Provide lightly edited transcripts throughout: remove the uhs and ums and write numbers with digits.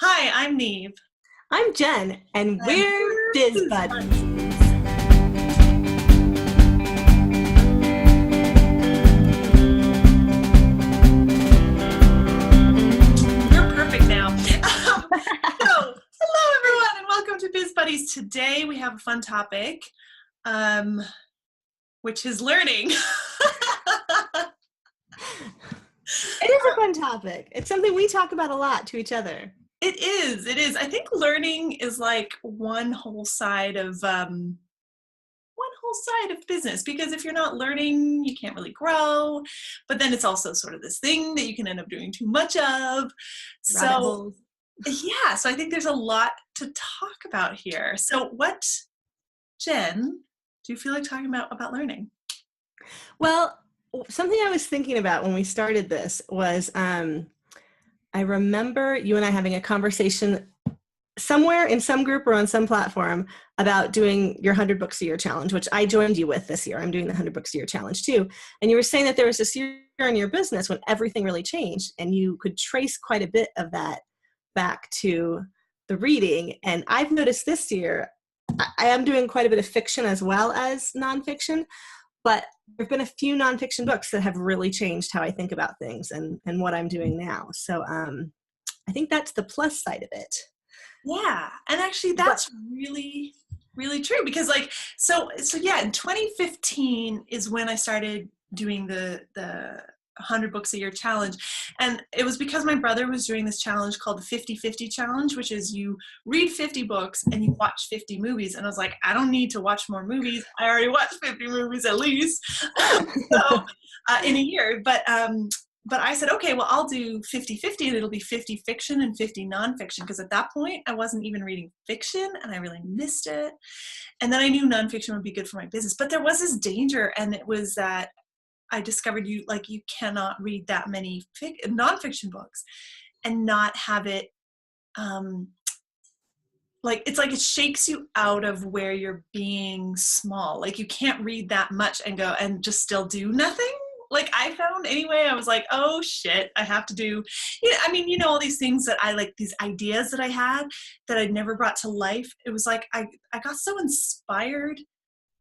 Hi, I'm Niamh. I'm Jen, and And we're we're Biz Biz Buddies. Buddies. You're perfect now. Hello everyone, and welcome to Biz Buddies. Today we have a fun topic, um, which is learning. It is a fun topic. It's something we talk about a lot to each other. It is. It is. I think learning is like one whole side of business, because if you're not learning, you can't really grow. But then it's also sort of this thing that you can end up doing too much of. Rabbit So holes. yeah, so I think there's a lot to talk about here. So what, Jen, do you feel like talking about learning? Well, something I was thinking about when we started this was I remember you and I having a conversation somewhere in some group or on some platform about doing your 100 books a year challenge, which I joined you with this year. I'm doing the 100 books a year challenge too. And you were saying that there was this year in your business when everything really changed, and you could trace quite a bit of that back to the reading. And I've noticed this year, I am doing quite a bit of fiction as well as nonfiction, but there have been a few nonfiction books that have really changed how I think about things and what I'm doing now. So I think that's the plus side of it. Yeah, and actually But that's really really true, because like so yeah, in 2015 is when I started doing the 100 books a year challenge. And it was because my brother was doing this challenge called the 50/50 challenge, which is you read 50 books and you watch 50 movies. And I was like, I don't need to watch more movies. I already watched 50 movies at least. So in a year. But I said, okay, well, I'll do 50/50, and it'll be 50 fiction and 50 nonfiction, because at that point I wasn't even reading fiction and I really missed it. And then I knew nonfiction would be good for my business. But there was this danger, and it was that I discovered you cannot read that many nonfiction books and not have it it's like it shakes you out of where you're being small. Like you can't read that much and go and just still do nothing. Like I found anyway, I was like, oh shit, I have to do, all these things that I like, these ideas that I had that I'd never brought to life. It was like, I got so inspired.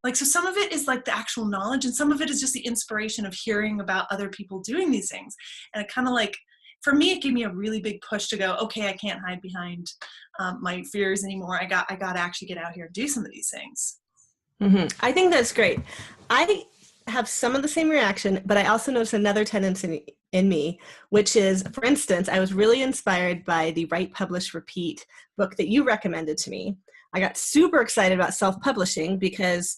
Like, so some of it is like the actual knowledge, and some of it is just the inspiration of hearing about other people doing these things. And it kind of like, for me, it gave me a really big push to go, okay, I can't hide behind my fears anymore. I got to actually get out here and do some of these things. I think that's great. I have some of the same reaction, but I also notice another tendency in me, which is, for instance, I was really inspired by the Write, Publish, Repeat book that you recommended to me. I got super excited about self-publishing because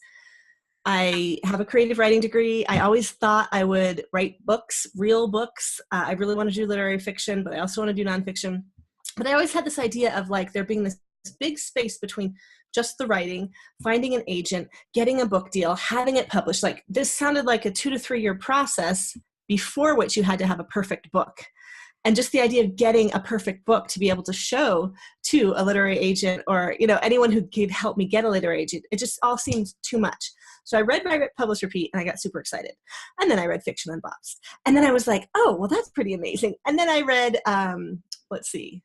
I have a creative writing degree. I always thought I would write books, real books. I really want to do literary fiction, but I also want to do nonfiction. But I always had this idea of like there being this big space between just the writing, finding an agent, getting a book deal, having it published. Like this sounded like a 2 to 3 year process before which you had to have a perfect book. And just the idea of getting a perfect book to be able to show to a literary agent or anyone who could help me get a literary agent, it just all seemed too much. So I read Write, Publish, Repeat, and I got super excited. And then I read Fiction Unboxed. And then I was like, oh, well, that's pretty amazing. And then I read, let's see,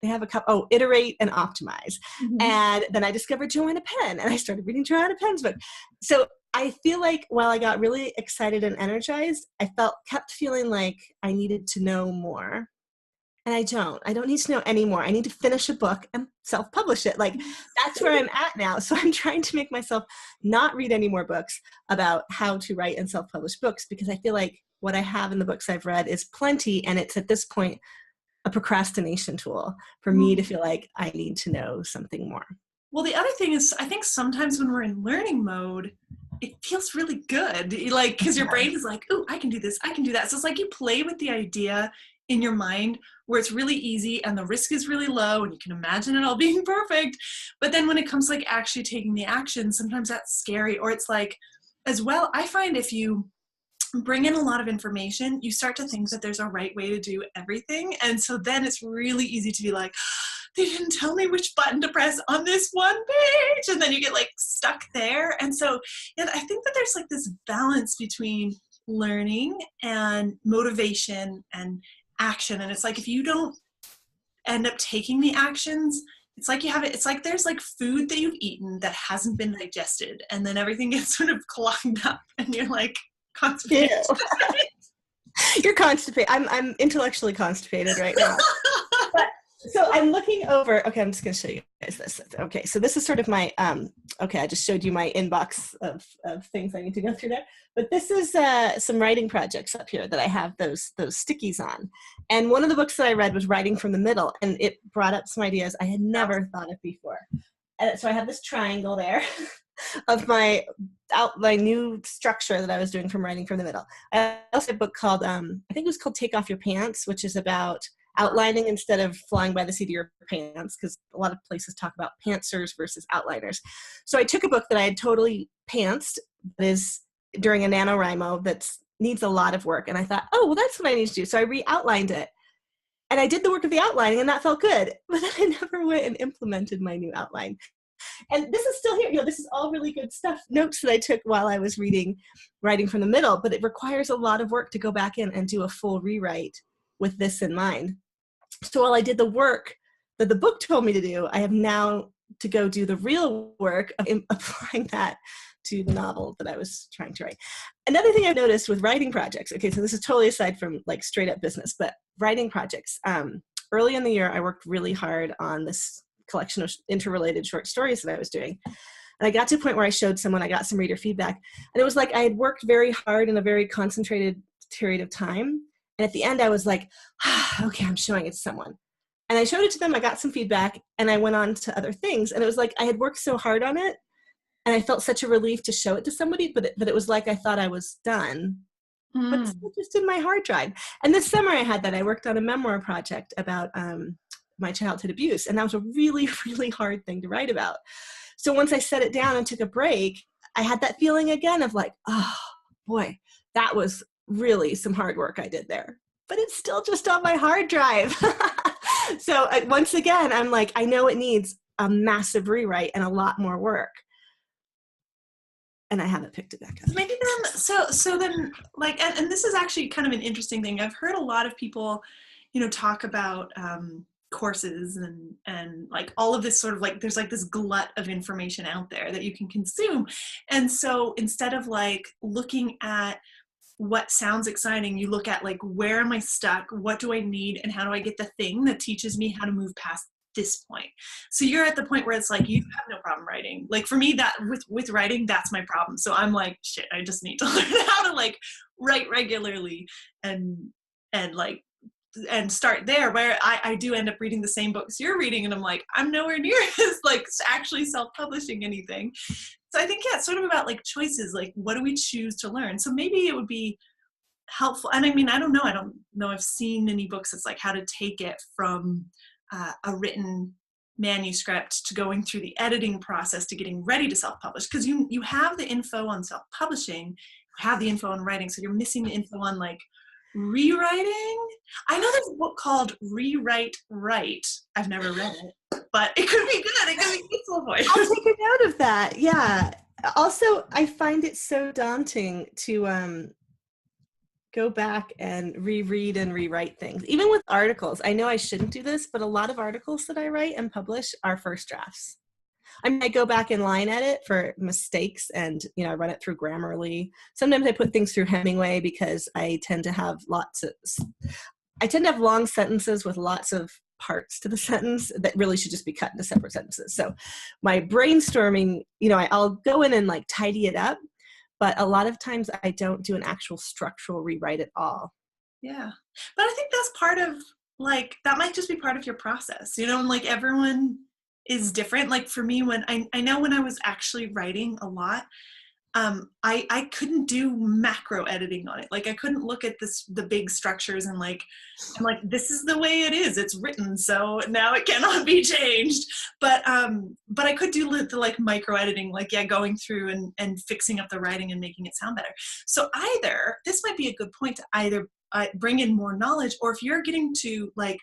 they have a couple, Iterate and Optimize. Mm-hmm. And then I discovered Joanna Penn, and I started reading Joanna Penn's book. So I feel like while I got really excited and energized, I kept feeling like I needed to know more. And I don't need to know anymore. I need to finish a book and self-publish it. Like that's where I'm at now. So I'm trying to make myself not read any more books about how to write and self-publish books, because I feel like what I have in the books I've read is plenty. And it's at this point a procrastination tool for me to feel like I need to know something more. Well, the other thing is, I think sometimes when we're in learning mode, it feels really good. Like, because your brain is like, oh, I can do this, I can do that. So it's like you play with the idea in your mind where it's really easy and the risk is really low and you can imagine it all being perfect. But then when it comes to like actually taking the action, sometimes that's scary. Or it's like, as well, I find if you bring in a lot of information, you start to think that there's a right way to do everything. And so then it's really easy to be like, they didn't tell me which button to press on this one page. And then you get like stuck there. And so I think that there's like this balance between learning and motivation and action. And it's like, if you don't end up taking the actions, it's like you have it, it's like there's like food that you've eaten that hasn't been digested, and then everything gets sort of clogged up and you're like constipated. You're constipated. I'm intellectually constipated right now. But so I'm looking over. Okay, I'm just going to show you guys this. Okay, so this is sort of my, okay, I just showed you my inbox of things I need to go through there. But this is some writing projects up here that I have those stickies on. And one of the books that I read was Writing from the Middle, and it brought up some ideas I had never thought of before. And so I have this triangle there of my new structure that I was doing from Writing from the Middle. I also have a book called, I think it was called Take Off Your Pants, which is about outlining instead of flying by the seat of your pants, because a lot of places talk about pantsers versus outliners. So I took a book that I had totally pantsed, that is during a NaNoWriMo, that needs a lot of work. And I thought, oh, well, that's what I need to do. So I re-outlined it. And I did the work of the outlining, and that felt good. But then I never went and implemented my new outline. And this is still here. You know, this is all really good stuff, notes that I took while I was reading Writing from the Middle, but it requires a lot of work to go back in and do a full rewrite with this in mind. So while I did the work that the book told me to do, I have now to go do the real work of applying that to the novel that I was trying to write. Another thing I've noticed with writing projects, okay, so this is totally aside from like straight up business, but writing projects. Early in the year, I worked really hard on this collection of interrelated short stories that I was doing. And I got to a point where I showed someone, I got some reader feedback, and it was like I had worked very hard in a very concentrated period of time. And at the end, I was like, okay, I'm showing it to someone. And I showed it to them, I got some feedback, and I went on to other things. And it was like I had worked so hard on it, and I felt such a relief to show it to somebody, but it was like I thought I was done, but it's still just in my hard drive. And this summer I had that. I worked on a memoir project about my childhood abuse, and that was a really, really hard thing to write about. So once I set it down and took a break, I had that feeling again of like, oh boy, that was really some hard work I did there, but it's still just on my hard drive. So once again, I'm like, I know it needs a massive rewrite and a lot more work, and I haven't picked it back up. Maybe then, so then, like, and this is actually kind of an interesting thing. I've heard a lot of people, you know, talk about courses and like all of this sort of like, there's like this glut of information out there that you can consume. And so instead of like looking at what sounds exciting, you look at like, where am I stuck? What do I need? And how do I get the thing that teaches me how to move past this point? So you're at the point where it's like, you have no problem writing. Like for me, that with writing, that's my problem. So I'm like, shit, I just need to learn how to like write regularly and like, and start there, where I do end up reading the same books you're reading, and I'm like, I'm nowhere near as like actually self-publishing anything. So I think, yeah, it's sort of about like choices, like what do we choose to learn? So maybe it would be helpful. And I mean, I don't know, I've seen any books that's like how to take it from a written manuscript to going through the editing process to getting ready to self-publish, because you have the info on self-publishing, you have the info on writing, so you're missing the info on like rewriting. I know there's a book called Rewrite Right. I've never read it, but it could be good. It could be useful for you. I'll take a note of that. Yeah. Also, I find it so daunting to go back and reread and rewrite things. Even with articles, I know I shouldn't do this, but a lot of articles that I write and publish are first drafts. I mean, I go back and line edit for mistakes, and you know, I run it through Grammarly. Sometimes I put things through Hemingway because I tend to have long sentences with lots of parts to the sentence that really should just be cut into separate sentences. So my brainstorming, you know, I'll go in and like tidy it up, but a lot of times I don't do an actual structural rewrite at all. Yeah, but I think that's part of like, that might just be part of your process, you know, and like everyone is different. Like for me, when I know when I was actually writing a lot, I couldn't do macro editing on it. Like I couldn't look at the big structures and like, I'm like, this is the way it is, it's written, so now it cannot be changed. But I could do the like micro editing, like, yeah, going through and fixing up the writing and making it sound better. So either, this might be a good point to either bring in more knowledge, or if you're getting to like,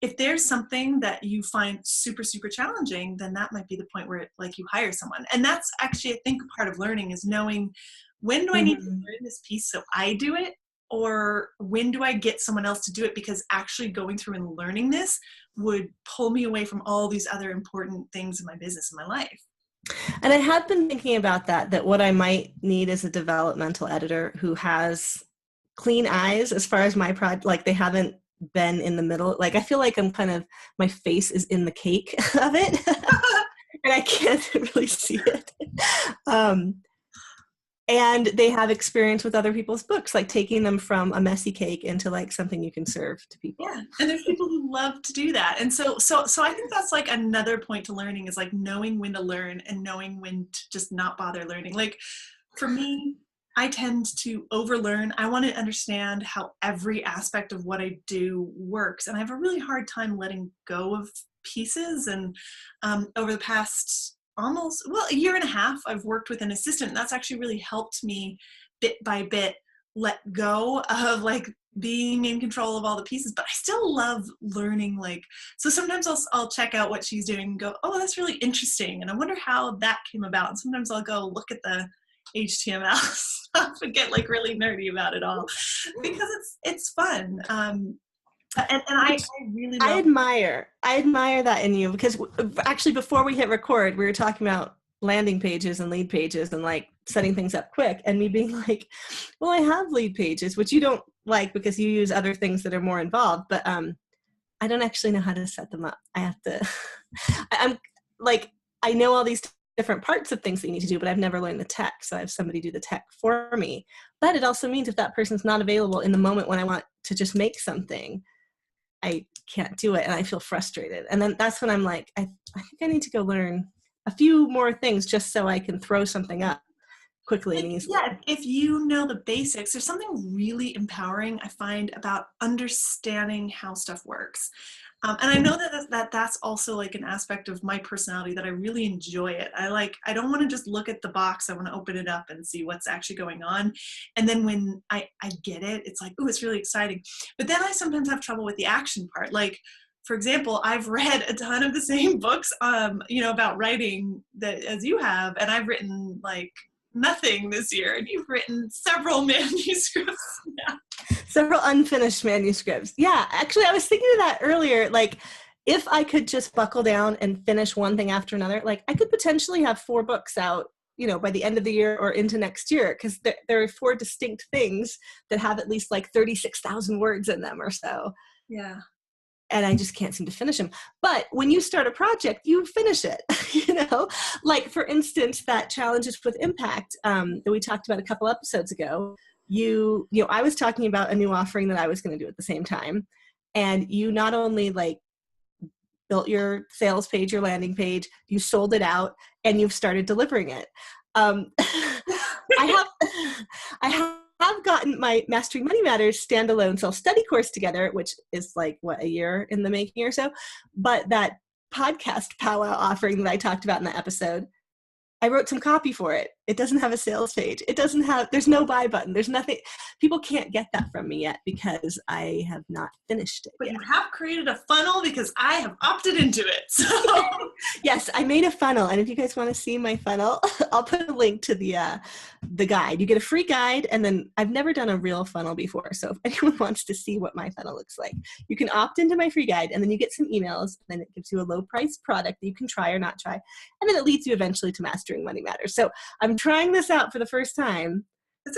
if there's something that you find super, super challenging, then that might be the point where like you hire someone. And that's actually, I think, part of learning is knowing, when do I need to learn this piece so I do it? Or when do I get someone else to do it? Because actually going through and learning this would pull me away from all these other important things in my business and my life. And I have been thinking about that what I might need is a developmental editor who has clean eyes as far as my project, like they haven't been in the middle. Like I feel like I'm kind of, my face is in the cake of it and I can't really see it. And they have experience with other people's books, like taking them from a messy cake into like something you can serve to people. Yeah, and there's people who love to do that. And so I think that's like another point to learning is like knowing when to learn and knowing when to just not bother learning. Like for me, I tend to overlearn. I want to understand how every aspect of what I do works. And I have a really hard time letting go of pieces. And over the past a year and a half, I've worked with an assistant. And that's actually really helped me bit by bit let go of like being in control of all the pieces, but I still love learning. Like, so sometimes I'll check out what she's doing and go, oh, that's really interesting. And I wonder how that came about. And sometimes I'll go look at the HTML stuff and get like really nerdy about it all because it's fun. And I really love I admire that in you, because actually before we hit record, we were talking about landing pages and lead pages and like setting things up quick, and me being like, well, I have lead pages, which you don't like because you use other things that are more involved, but I don't actually know how to set them up. I have to I'm like, I know all these different parts of things that you need to do, but I've never learned the tech, so I have somebody do the tech for me. But it also means if that person's not available in the moment when I want to just make something, I can't do it and I feel frustrated. And then that's when I'm like, I think I need to go learn a few more things just so I can throw something up quickly and easily. Yeah, if you know the basics, there's something really empowering I find about understanding how stuff works. And I know that's also like an aspect of my personality that I really enjoy it. I don't want to just look at the box. I want to open it up and see what's actually going on. And then when I get it, it's like, oh, it's really exciting. But then I sometimes have trouble with the action part. Like, for example, I've read a ton of the same books, about writing that as you have, and I've written like nothing this year, and you've written several manuscripts now. Several unfinished manuscripts. Yeah, actually, I was thinking of that earlier. Like, if I could just buckle down and finish one thing after another, like I could potentially have 4 books out, by the end of the year or into next year, because there are 4 distinct things that have at least like 36,000 words in them or so. Yeah. And I just can't seem to finish them. But when you start a project, you finish it, like for instance, that Challenges with Impact that we talked about a couple episodes ago, I was talking about a new offering that I was going to do at the same time. And you not only like built your sales page, your landing page, you sold it out and you've started delivering it. I have gotten my Mastering Money Matters standalone self-study course together, which is like, a year in the making or so. But that podcast powwow offering that I talked about in the episode, I wrote some copy for it. It doesn't have a sales page. There's no buy button. There's nothing. People can't get that from me yet because I have not finished it But yet. you have created a funnel because I have opted into it. So yes, I made a funnel. And if you guys want to see my funnel, I'll put a link to the guide. You get a free guide. And then I've never done a real funnel before. So if anyone wants to see what my funnel looks like, you can opt into my free guide and then you get some emails. And then it gives you a low price product that you can try or not try. And then it leads you eventually to Mastering Money Matters. So I'm trying this out for the first time.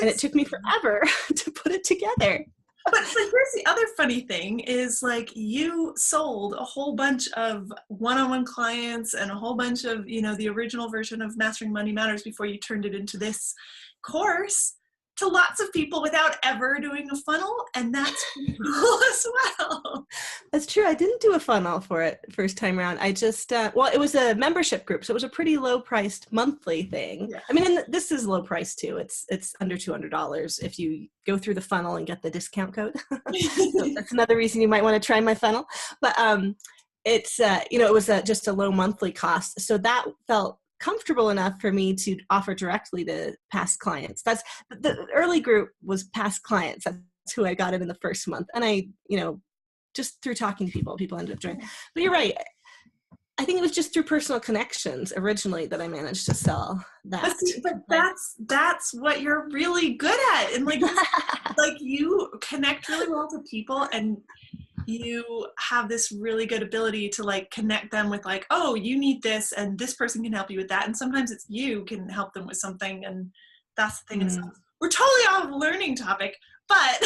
And it took me forever to put it together. But here's the other funny thing is like you sold a whole bunch of one-on-one clients and a whole bunch of, the original version of Mastering Money Matters before you turned it into this course to lots of people without ever doing a funnel. And that's cool as well. That's true. I didn't do a funnel for it first time around. I just, it was a membership group. So it was a pretty low priced monthly thing. Yeah. I mean, and this is low price too. It's under $200 if you go through the funnel and get the discount code. So that's another reason you might want to try my funnel. But it's, it was just a low monthly cost. So that felt comfortable enough for me to offer directly to past clients. That's the early group was past clients. That's who I got in the first month. And I, just through talking to people ended up joining. But you're right. I think it was just through personal connections originally that I managed to sell that. But that's what you're really good at. And like, like you connect really well to people and you have this really good ability to like connect them with like, oh, you need this and this person can help you with that. And sometimes it's you can help them with something. And that's the thing. And so we're totally off learning topic, but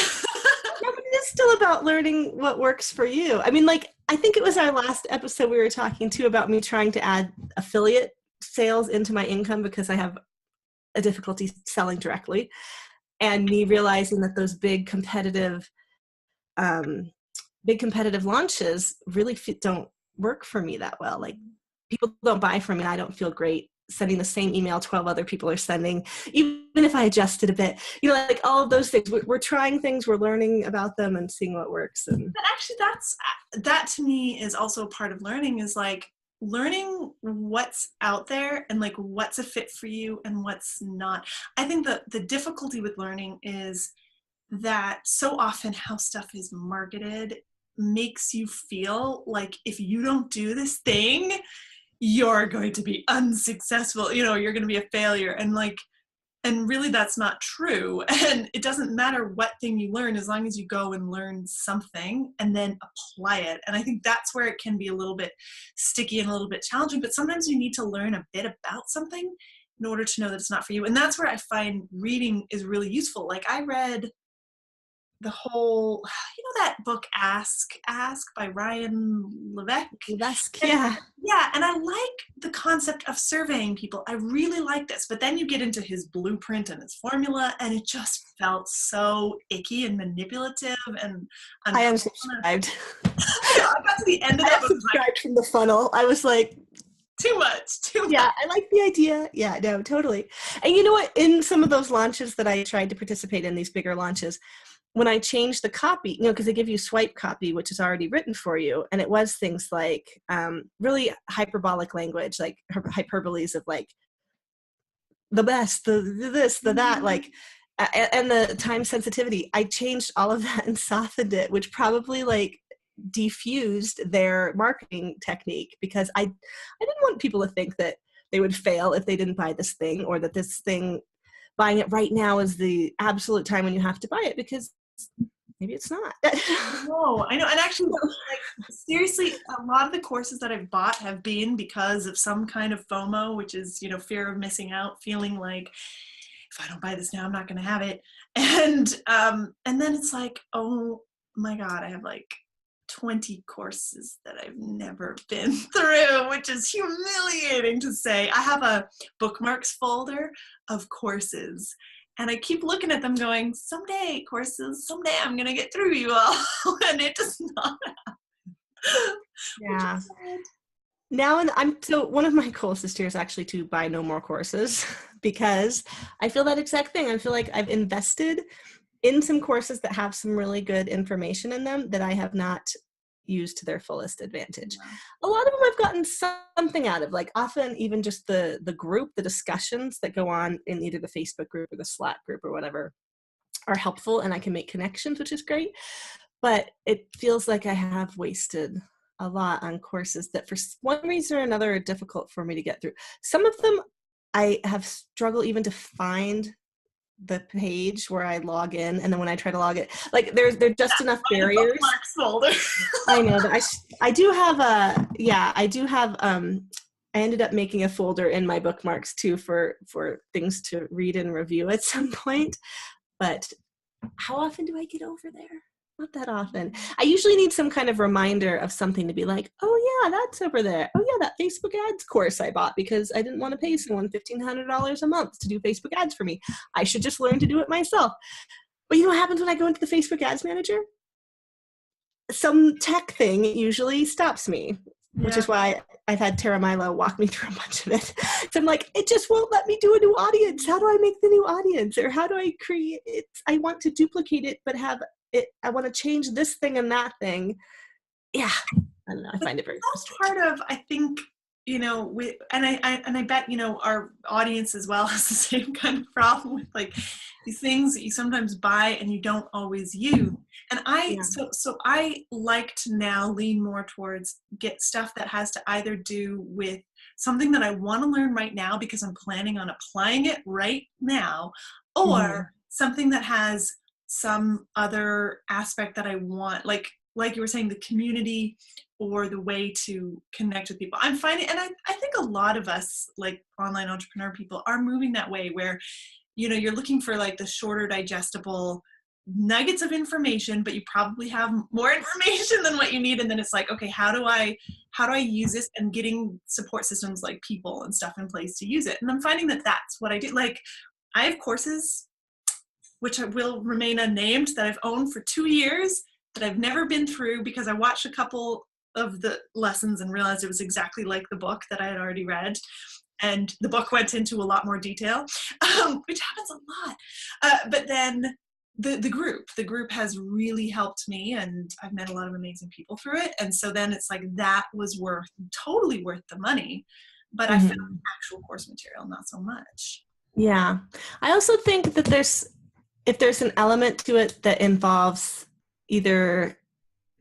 no, but it is still about learning what works for you. I mean, like, I think it was our last episode we were talking to about me trying to add affiliate sales into my income because I have a difficulty selling directly, and me realizing that those big competitive launches really don't work for me that well. Like, people don't buy from me. I don't feel great sending the same email 12 other people are sending, even if I adjust it a bit, like all of those things. We're trying things, we're learning about them and seeing what works. And but actually that to me is also part of learning, is like learning what's out there and like what's a fit for you and what's not. I think the difficulty with learning is that so often how stuff is marketed makes you feel like if you don't do this thing, you're going to be unsuccessful, you're going to be a failure. And really that's not true. And it doesn't matter what thing you learn as long as you go and learn something and then apply it. And I think that's where it can be a little bit sticky and a little bit challenging, but sometimes you need to learn a bit about something in order to know that it's not for you. And that's where I find reading is really useful. Like I read the whole, that book Ask by Ryan Levesque. Yeah. Yeah, and I like the concept of surveying people. I really like this, but then you get into his blueprint and his formula, and it just felt so icky and manipulative. And I unsubscribed. I got to the end of that. I subscribed from the funnel. I was like, too much. Yeah, I like the idea. Yeah, no, totally. And you know what? In some of those launches that I tried to participate in, these bigger launches, when I changed the copy, because they give you swipe copy, which is already written for you, and it was things like really hyperbolic language, like hyperboles of like the best, the this, the that, like, and the time sensitivity. I changed all of that and softened it, which probably like diffused their marketing technique, because I didn't want people to think that they would fail if they didn't buy this thing, or that this thing, buying it right now is the absolute time when you have to buy it, because maybe it's not. No, I know. And actually, like, seriously, a lot of the courses that I've bought have been because of some kind of FOMO, which is, fear of missing out, feeling like if I don't buy this now, I'm not going to have it. And then it's like, oh my God, I have like 20 courses that I've never been through, which is humiliating to say. I have a bookmarks folder of courses, and I keep looking at them going, someday I'm going to get through you all. And it does not happen. Yeah. Now, so one of my goals this year is actually to buy no more courses, because I feel that exact thing. I feel like I've invested in some courses that have some really good information in them that I have not used to their fullest advantage. A lot of them I've gotten something out of, like often even just the group, the discussions that go on in either the Facebook group or the Slack group or whatever are helpful, and I can make connections, which is great. But it feels like I have wasted a lot on courses that for one reason or another are difficult for me to get through. Some of them I have struggled even to find the page where I log in, and then when I try to log it, like there's just enough barriers. I know that I do have I ended up making a folder in my bookmarks too for things to read and review at some point. But how often do I get over there? Not that often. I usually need some kind of reminder of something to be like, oh yeah, that's over there. Oh yeah, that Facebook ads course I bought because I didn't want to pay someone $1,500 a month to do Facebook ads for me. I should just learn to do it myself. But you know what happens when I go into the Facebook ads manager? Some tech thing usually stops me, which is why I've had Tara Milo walk me through a bunch of it. So I'm like, it just won't let me do a new audience. How do I make the new audience? Or how do I create it? I want to duplicate it, but have it, I want to change this thing and that thing. Yeah, I don't know. I find it very frustrating. Part of, I think, and I bet, our audience as well has the same kind of problem with like these things that you sometimes buy and you don't always use. And so I like to now lean more towards get stuff that has to either do with something that I want to learn right now because I'm planning on applying it right now, or something that has some other aspect that I want. Like like you were saying, the community or the way to connect with people. I'm finding, and I think a lot of us, like online entrepreneur people, are moving that way where, you know, you're looking for like the shorter, digestible nuggets of information, but you probably have more information than what you need. And then it's like, okay, how do I use this, and getting support systems like people and stuff in place to use it. And I'm finding that that's what I do. Like, I have courses, which will remain unnamed, that I've owned for 2 years that I've never been through because I watched a couple of the lessons and realized it was exactly like the book that I had already read. And the book went into a lot more detail, which happens a lot. But then the group has really helped me, and I've met a lot of amazing people through it. And so then it's like, that was totally worth the money, but I found actual course material not so much. Yeah. I also think that if there's an element to it that involves either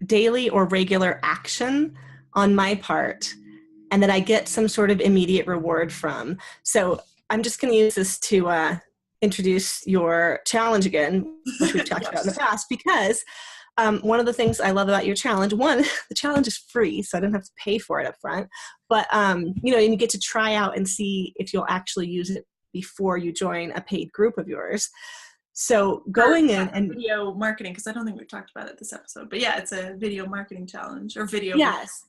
daily or regular action on my part, and that I get some sort of immediate reward from. So I'm just going to use this to introduce your challenge again, which we've talked about in the past, because one of the things I love about your challenge, one, the challenge is free, so I don't have to pay for it up front, but you know, and you get to try out and see if you'll actually use it before you join a paid group of yours. So going in and video marketing, because I don't think we've talked about it this episode, but yeah, it's a video marketing challenge or video. Yes.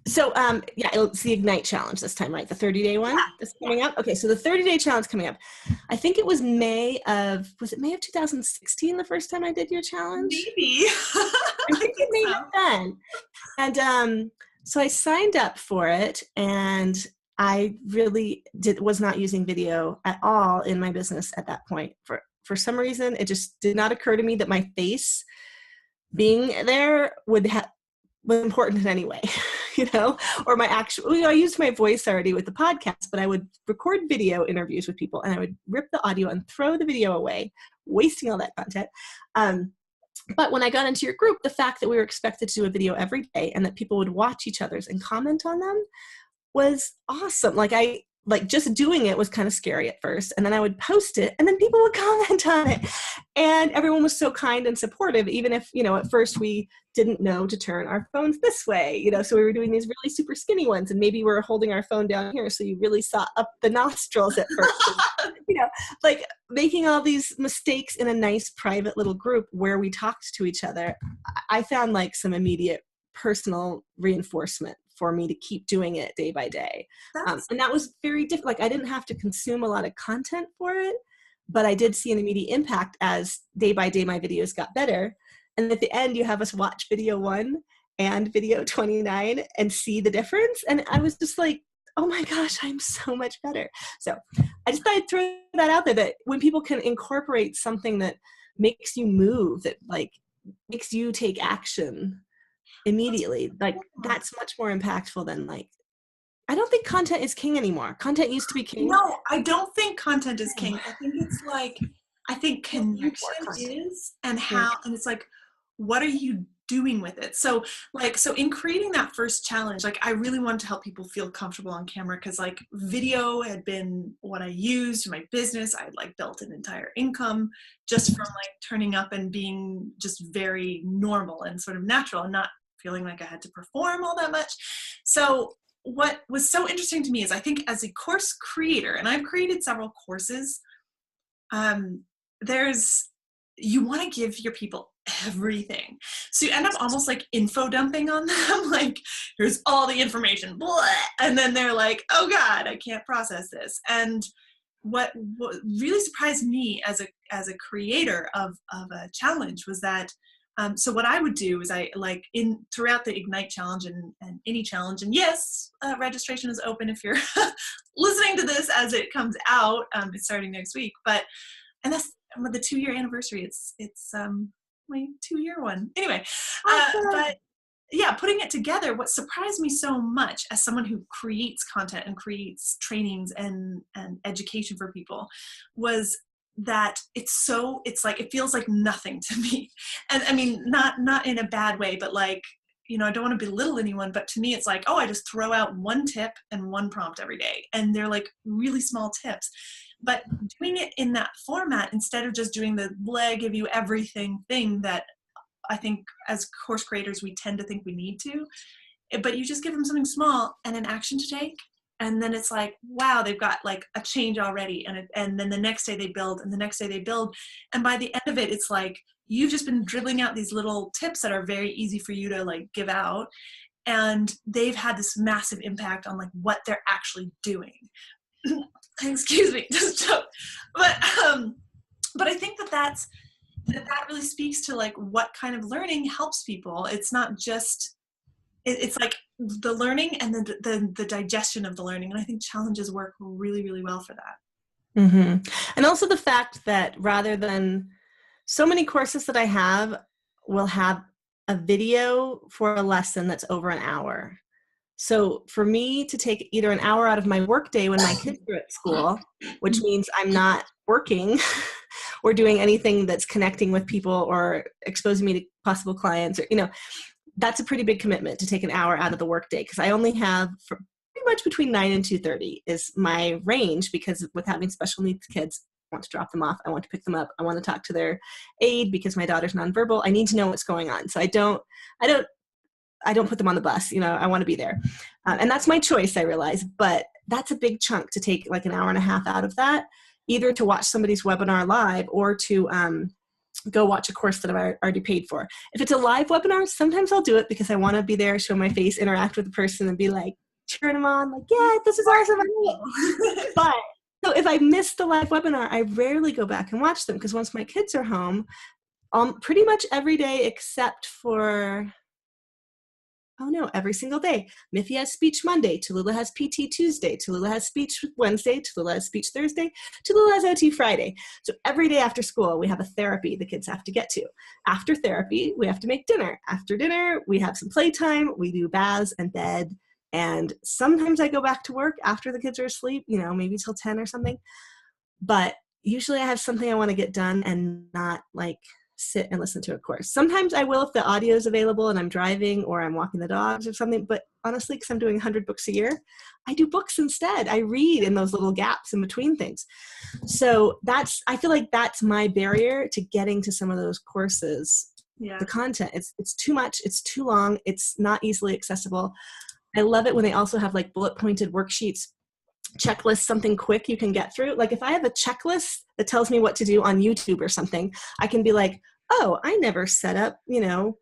So yeah, it's the Ignite challenge this time, right? The 30-day one that's coming up. Okay, so the 30-day challenge coming up. I think it was May of 2016 the first time I did your challenge? Maybe. I think it may have been. And so I signed up for it, and I really was not using video at all in my business at that point. For some reason, it just did not occur to me that my face being there was important in any way, you know, or my actual, I used my voice already with the podcast, but I would record video interviews with people, and I would rip the audio and throw the video away, wasting all that content. But when I got into your group, the fact that we were expected to do a video every day and that people would watch each other's and comment on them was awesome. Like just doing it was kind of scary at first. And then I would post it, and then people would comment on it. And everyone was so kind and supportive, even if, you know, at first we didn't know to turn our phones this way, you know, so we were doing these really super skinny ones, and maybe we're holding our phone down here, so you really saw up the nostrils at first. And, you know, like making all these mistakes in a nice private little group where we talked to each other. I found like some immediate personal reinforcement for me to keep doing it day by day. And that was very different. Like, I didn't have to consume a lot of content for it, but I did see an immediate impact as day by day my videos got better. And at the end, you have us watch video 1 and video 29 and see the difference. And I was just like, oh my gosh, I'm so much better. So I just thought I'd throw that out there, that when people can incorporate something that makes you move, that like makes you take action immediately, like that's much more impactful than like, I don't think content is king anymore. Content used to be king. No, I don't think content is king. I think it's like, I think connection is, and how, and it's like, what are you doing with it? So in creating that first challenge, like I really wanted to help people feel comfortable on camera, because like video had been what I used in my business. I had like built an entire income just from like turning up and being just very normal and sort of natural, and not feeling like I had to perform all that much. So what was so interesting to me is, I think as a course creator, and I've created several courses, you want to give your people everything. So you end up almost like info dumping on them, like here's all the information, blah, and then they're like, oh God, I can't process this. And what really surprised me as a creator of a challenge was that so what I would do is I like throughout the Ignite challenge and any challenge, and yes, registration is open if you're listening to this as it comes out. It's starting next week, and that's the 2-year anniversary. It's my 2-year one. Anyway, but yeah, putting it together, what surprised me so much as someone who creates content and creates trainings and education for people was that it's like, it feels like nothing to me. And I mean, not in a bad way, but like, you know, I don't want to belittle anyone, but to me, it's like, oh, I just throw out one tip and one prompt every day. And they're like really small tips, but doing it in that format, instead of just doing the give you everything thing that I think as course creators, we tend to think we need to, but you just give them something small and an action to take. And then it's like, wow, they've got like a change already. And then the next day they build, and the next day they build. And by the end of it, it's like, you've just been dribbling out these little tips that are very easy for you to like give out. And they've had this massive impact on like what they're actually doing. Excuse me, just joke. But I think that really speaks to like what kind of learning helps people. It's not just, it's like the learning and the digestion of the learning. And I think challenges work really, really well for that. Mm-hmm. And also the fact that rather than so many courses that I have will have a video for a lesson that's over an hour. So for me to take either an hour out of my workday when my kids are at school, which means I'm not working or doing anything that's connecting with people or exposing me to possible clients, or, that's a pretty big commitment to take an hour out of the workday, because I only have pretty much between 9 and 2:30 is my range, because with having special needs kids, I want to drop them off, I want to pick them up, I want to talk to their aide because my daughter's nonverbal. I need to know what's going on. So I don't put them on the bus. I want to be there. And that's my choice, I realize, but that's a big chunk to take like an hour and a half out of that, either to watch somebody's webinar live or to go watch a course that I've already paid for. If it's a live webinar, sometimes I'll do it because I want to be there, show my face, interact with the person, and be like, cheering them on, like, yeah, this is awesome. But so if I miss the live webinar, I rarely go back and watch them, because once my kids are home, pretty much every day except for, every single day. Miffy has speech Monday, Tallulah has PT Tuesday, Tallulah has speech Wednesday, Tallulah has speech Thursday, Tallulah has OT Friday. So every day after school, we have a therapy the kids have to get to. After therapy, we have to make dinner. After dinner, we have some playtime. We do baths and bed. And sometimes I go back to work after the kids are asleep, maybe till 10 or something. But usually I have something I want to get done and not like sit and listen to a course. Sometimes I will if the audio is available and I'm driving or I'm walking the dogs or something. But honestly, because I'm doing 100 books a year, I do books instead. I read in those little gaps in between things. So I feel like that's my barrier to getting to some of those courses. Yeah. The content, it's too much. It's too long. It's not easily accessible. I love it when they also have like bullet pointed worksheets, checklists, something quick you can get through. Like if I have a checklist that tells me what to do on YouTube or something, I can be like, oh, I never set up, the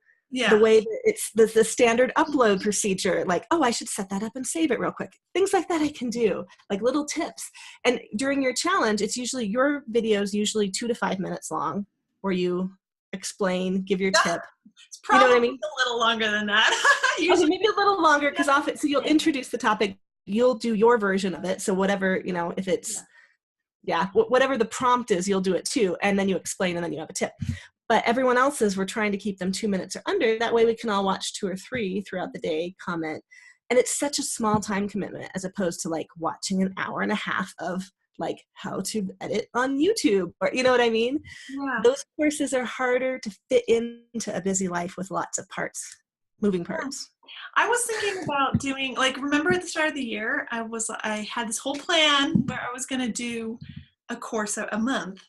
way that it's the standard upload procedure. Like, oh, I should set that up and save it real quick. Things like that I can do, like little tips. And during your challenge, your video is usually 2 to 5 minutes long, where you explain, give your tip. It's probably a little longer than that. Okay, maybe a little longer, because often, so you'll introduce the topic, you'll do your version of it. So whatever, if it's, whatever the prompt is, you'll do it too. And then you explain, and then you have a tip. But everyone else's, we're trying to keep them 2 minutes or under. That way we can all watch 2 or 3 throughout the day, comment. And it's such a small time commitment, as opposed to like watching an hour and a half of like how to edit on YouTube, or you know what I mean? Yeah. Those courses are harder to fit into a busy life with lots of moving parts. I was thinking about doing, like, remember at the start of the year, I had this whole plan where I was going to do a course a month.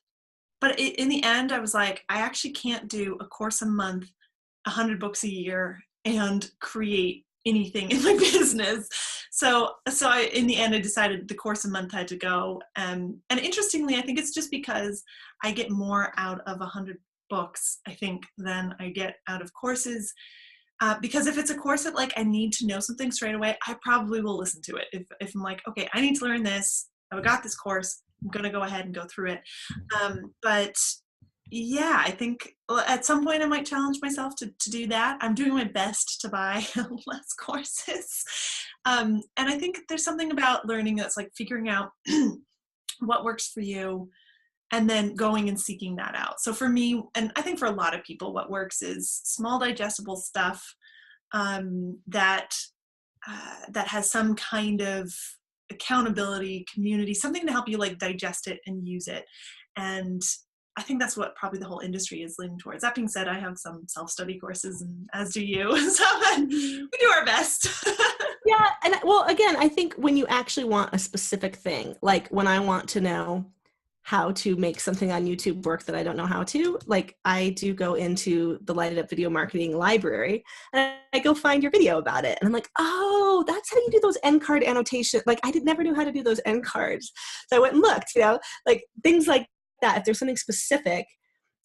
But in the end, I was like, I actually can't do a course a month, 100 books a year, and create anything in my business. So in the end, I decided the course a month had to go. And interestingly, I think it's just because I get more out of 100 books, I think, than I get out of courses. Because if it's a course that like I need to know something straight away, I probably will listen to it. If I'm like, okay, I need to learn this, I've got this course, I'm going to go ahead and go through it. But yeah, I think at some point I might challenge myself to do that. I'm doing my best to buy less courses. And I think there's something about learning that's like figuring out what works for you and then going and seeking that out. So for me, and I think for a lot of people, what works is small digestible stuff that has some kind of accountability, community, something to help you like digest it and use it. And I think that's what probably the whole industry is leaning towards. That being said, I have some self-study courses, and as do you. So we do our best. Yeah. And well, again, I think when you actually want a specific thing, like when I want to know how to make something on YouTube work that I don't know how to, like I do go into the Lighted Up Video Marketing library and I go find your video about it. And I'm like, oh, that's how you do those end card annotations. Like I never knew how to do those end cards. So I went and looked, like things like that. If there's something specific,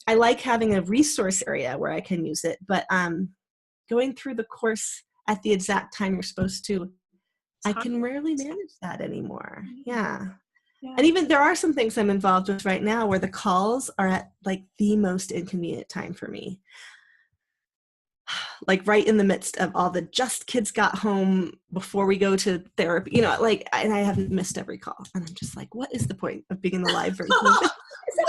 I like having a resource area where I can use it. But going through the course at the exact time you're supposed to, I can rarely manage that anymore. Yeah. And even there are some things I'm involved with right now where the calls are at like the most inconvenient time for me. Like right in the midst of all the just kids got home before we go to therapy, like, and I haven't missed every call. And I'm just like, what is the point of being in the live version of this?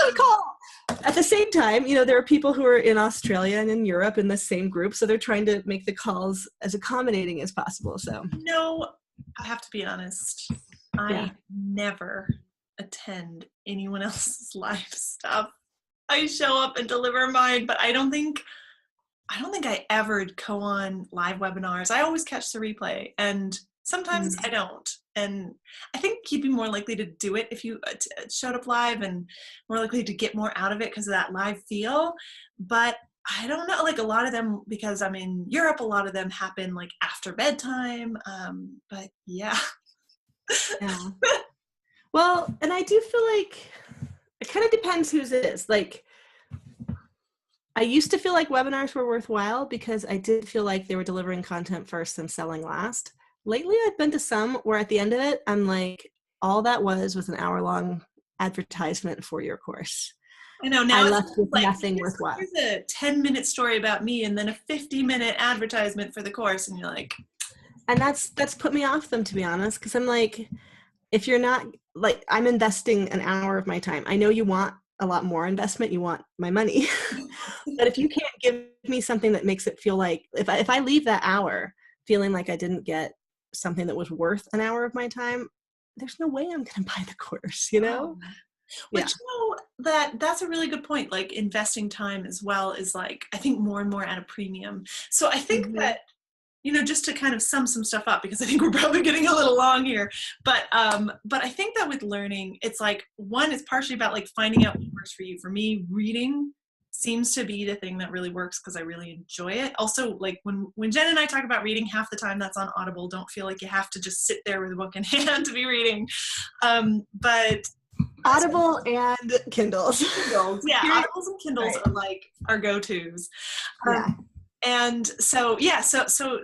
Every call. At the same time, there are people who are in Australia and in Europe in the same group. So they're trying to make the calls as accommodating as possible. So I have to be honest. I never attend anyone else's live stuff. I show up and deliver mine, but I don't think I ever go on live webinars. I always catch the replay, and sometimes I don't. And I think you'd be more likely to do it if you showed up live, and more likely to get more out of it because of that live feel. But I don't know, like a lot of them, because I'm in Europe, a lot of them happen like after bedtime. But yeah. Well, and I do feel like it kind of depends whose it is. Like, I used to feel like webinars were worthwhile because I did feel like they were delivering content first and selling last. Lately, I've been to some where at the end of it, I'm like, all that was an hour-long advertisement for your course. I know, now I left with like, nothing worthwhile. Here's a 10-minute story about me and then a 50-minute advertisement for the course, and you're like... And that's put me off them, to be honest, because I'm like, if you're not, like, I'm investing an hour of my time. I know you want a lot more investment. You want my money. But if you can't give me something that makes it feel like, if I leave that hour feeling like I didn't get something that was worth an hour of my time, there's no way I'm going to buy the course, But that's a really good point. Like investing time as well is like, I think more and more at a premium. So I think that, just to kind of sum some stuff up, because I think we're probably getting a little long here, but I think that with learning, it's like, one, it's partially about like finding out what works for you. For me, reading seems to be the thing that really works because I really enjoy it. Also, like when Jen and I talk about reading, half the time that's on Audible. Don't feel like you have to just sit there with a book in hand to be reading. But Audible and Kindles. Yeah, Audibles and Kindles are like our go-tos. And so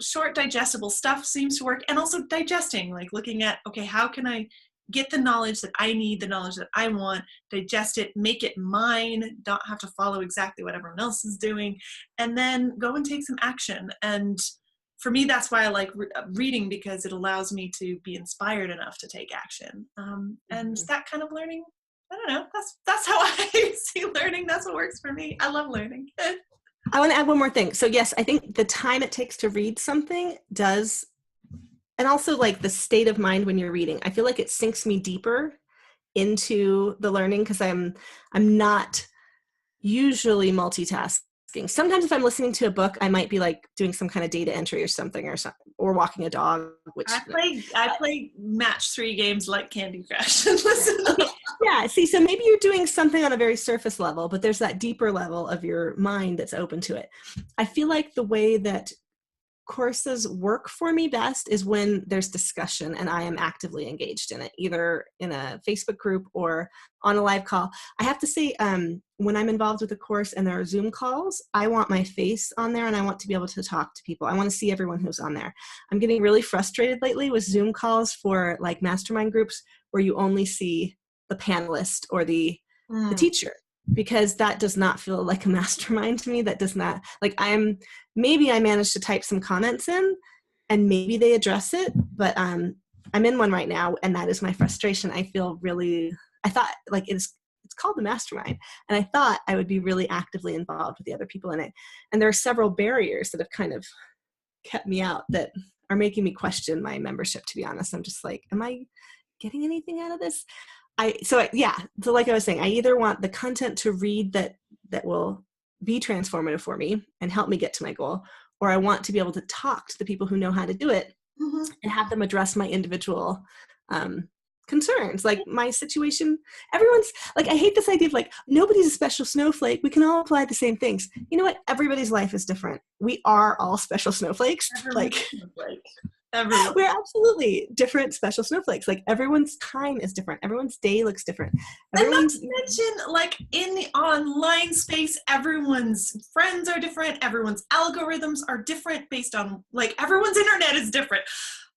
short digestible stuff seems to work, and also digesting, like looking at, okay, how can I get the knowledge that I need, the knowledge that I want, digest it, make it mine, don't have to follow exactly what everyone else is doing, and then go and take some action. And for me, that's why I like reading, because it allows me to be inspired enough to take action. And that kind of learning, I don't know, that's how I see learning. That's what works for me. I love learning. I want to add one more thing. So yes, I think the time it takes to read something does, and also like the state of mind when you're reading, I feel like it sinks me deeper into the learning because I'm not usually multitasking. Sometimes if I'm listening to a book, I might be like doing some kind of data entry or something, or walking a dog. Which I play match 3 games like Candy Crush and listen. Yeah, see, so maybe you're doing something on a very surface level, but there's that deeper level of your mind that's open to it. I feel like the way that courses work for me best is when there's discussion and I am actively engaged in it, either in a Facebook group or on a live call. I have to say, when I'm involved with a course and there are Zoom calls, I want my face on there and I want to be able to talk to people. I want to see everyone who's on there. I'm getting really frustrated lately with Zoom calls for like mastermind groups where you only see the panelist or the teacher, because that does not feel like a mastermind to me. That does not, like, maybe I managed to type some comments in and maybe they address it, but I'm in one right now and that is my frustration. I thought like it's called the mastermind, and I thought I would be really actively involved with the other people in it. And there are several barriers that have kind of kept me out that are making me question my membership, to be honest. I'm just like, am I getting anything out of this? So like I was saying, I either want the content to read that will be transformative for me and help me get to my goal, or I want to be able to talk to the people who know how to do it and have them address my individual concerns. Like my situation, everyone's like, I hate this idea of like, nobody's a special snowflake. We can all apply the same things. You know what? Everybody's life is different. We are all special snowflakes. Everyone's Like snowflake. Everyone. we're absolutely different special snowflakes. Like everyone's time is different. Everyone's day looks different. Everyone's And not to mention, like in the online space, everyone's friends are different. Everyone's algorithms are different based on, like, everyone's internet is different.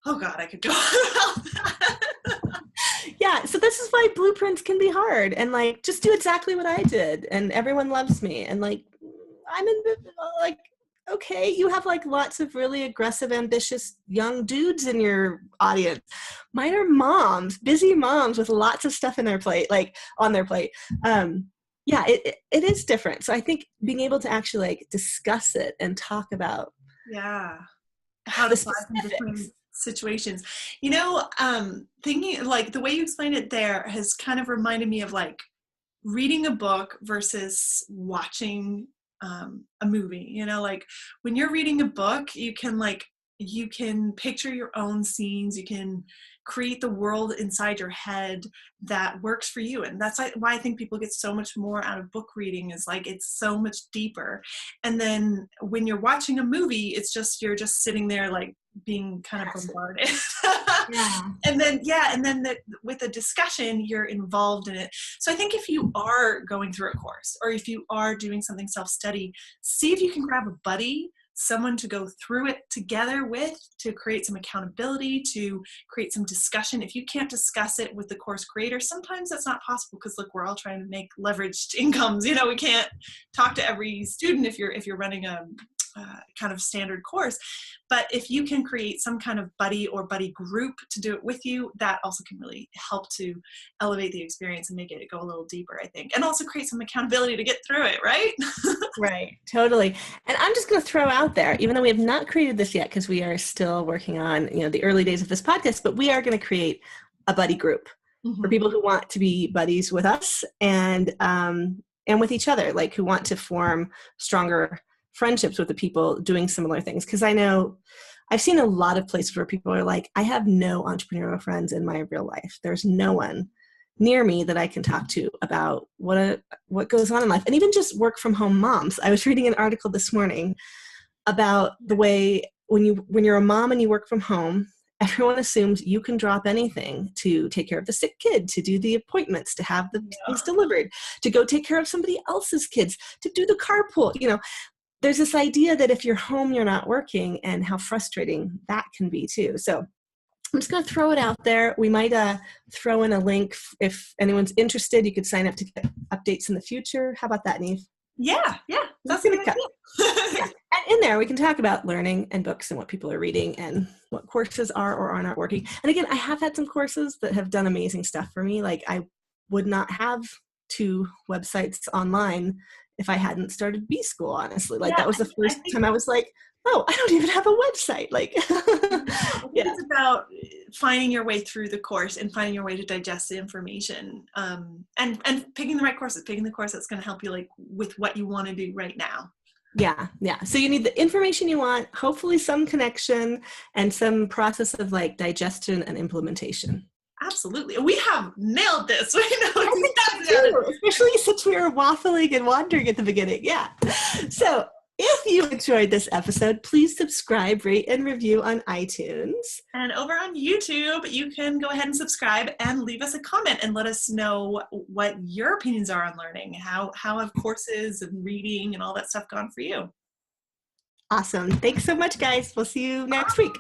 Oh God, I could go on about that. yeah, so this is why blueprints can be hard, and like just do exactly what I did and everyone loves me, and like I'm in like, okay, you have like lots of really aggressive, ambitious young dudes in your audience. Mine are moms, busy moms with lots of stuff in their plate, like on their plate. Yeah, it is different. So I think being able to actually like discuss it and talk about How the to apply from different specifics. situations. Thinking like the way you explained it there has kind of reminded me of like reading a book versus watching a movie. Like when you're reading a book, you can picture your own scenes, you can create the world inside your head that works for you, and that's why I think people get so much more out of book reading, is like it's so much deeper. And then when you're watching a movie, you're just sitting there like being kind of bombarded. Yeah. and then with a discussion, you're involved in it. So I think if you are going through a course, or if you are doing something self-study, see if you can grab a buddy, someone to go through it together with, to create some accountability, to create some discussion. If you can't discuss it with the course creator, sometimes that's not possible, because look, we're all trying to make leveraged incomes. We can't talk to every student if you're running a kind of standard course. But if you can create some kind of buddy or buddy group to do it with you, that also can really help to elevate the experience and make it go a little deeper, I think. And also create some accountability to get through it, right? Right, totally. And I'm just going to throw out there, even though we have not created this yet, because we are still working on, the early days of this podcast, but we are going to create a buddy group for people who want to be buddies with us and with each other, like who want to form stronger friendships with the people doing similar things. Because I know I've seen a lot of places where people are like, I have no entrepreneurial friends in my real life. There's no one near me that I can talk to about what goes on in life. And even just work from home moms. I was reading an article this morning about the way when you're a mom and you work from home, everyone assumes you can drop anything to take care of the sick kid, to do the appointments, to have the things delivered, to go take care of somebody else's kids, to do the carpool. There's this idea that if you're home, you're not working, and how frustrating that can be too. So I'm just going to throw it out there. We might throw in a link if anyone's interested. You could sign up to get updates in the future. How about that, Niamh? Yeah, that's a good idea. Yeah. And in there, we can talk about learning and books and what people are reading and what courses are or are not working. And again, I have had some courses that have done amazing stuff for me. Like I would not have 2 websites online if I hadn't started B School, honestly. Like that was the first time I was like, oh, I don't even have a website. Like, It's about finding your way through the course and finding your way to digest the information, and picking the right courses, picking the course that's going to help you like with what you want to do right now. Yeah. So you need the information you want, hopefully some connection and some process of like digestion and implementation. Absolutely. We have nailed this. We know exactly, especially since we were waffling and wandering at the beginning. Yeah. So if you enjoyed this episode, please subscribe, rate, and review on iTunes. And over on YouTube, you can go ahead and subscribe and leave us a comment and let us know what your opinions are on learning. How have courses and reading and all that stuff gone for you? Awesome. Thanks so much, guys. We'll see you next week.